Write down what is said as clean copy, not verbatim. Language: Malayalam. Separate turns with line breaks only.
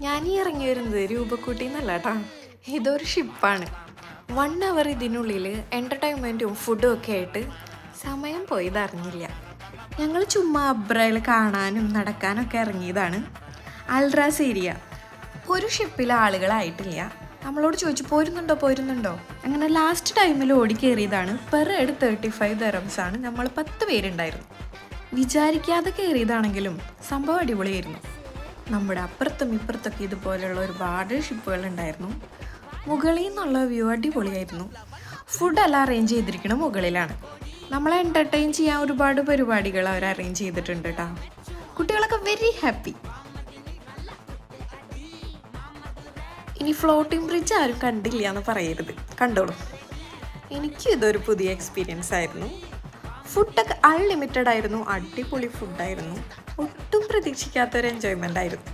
ഞാനീ ഇറങ്ങി വരുന്നത് രൂപക്കൂട്ടി എന്നല്ല കേട്ടോ, ഇതൊരു ഷിപ്പാണ്. 1 അവർ ഇതിനുള്ളിൽ എൻ്റർടൈൻമെൻറ്റും ഫുഡും ഒക്കെ ആയിട്ട് സമയം പോയത് അറിഞ്ഞില്ല. ഞങ്ങൾ ചുമ്മാ അബ്രയിൽ കാണാനും നടക്കാനൊക്കെ ഇറങ്ങിയതാണ്. Al Rass area. ഒരു ഷിപ്പിൽ ആളുകളായിട്ടില്ല. നമ്മളോട് ചോദിച്ചു പോരുന്നുണ്ടോ. അങ്ങനെ ലാസ്റ്റ് ടൈമിൽ ഓടി കയറിയതാണ്. Per head 35 ദിർഹംസാണ്. നമ്മൾ 10 പേരുണ്ടായിരുന്നു. വിചാരിക്കാതെ കയറിയതാണെങ്കിലും സംഭവം അടിപൊളിയായിരുന്നു. നമ്മുടെ അപ്പുറത്തും ഇപ്പുറത്തൊക്കെ ഇതുപോലെയുള്ള ഒരുപാട് ഷിപ്പുകൾ ഉണ്ടായിരുന്നു. മുകളിൽ നിന്നുള്ള വ്യൂ അടിപൊളിയായിരുന്നു. ഫുഡെല്ലാം അറേഞ്ച് ചെയ്തിരിക്കുന്നത് മുകളിലാണ്. നമ്മളെ എൻ്റർടൈൻ ചെയ്യാൻ ഒരുപാട് പരിപാടികൾ അവർ അറേഞ്ച് ചെയ്തിട്ടുണ്ട് കേട്ടോ. കുട്ടികളൊക്കെ വെരി ഹാപ്പി. ഇനി ഫ്ലോട്ടിംഗ് ബ്രിഡ്ജ് ആരും കണ്ടില്ല എന്ന് പറയരുത്, കണ്ടോളൂ. എനിക്കും ഇതൊരു പുതിയ എക്സ്പീരിയൻസ് ആയിരുന്നു. ഫുഡൊക്കെ അൺലിമിറ്റഡ് ആയിരുന്നു. അടിപൊളി ഫുഡായിരുന്നു. ഒട്ടും പ്രതീക്ഷിക്കാത്തൊരു എൻജോയ്മെൻ്റ് ആയിരുന്നു.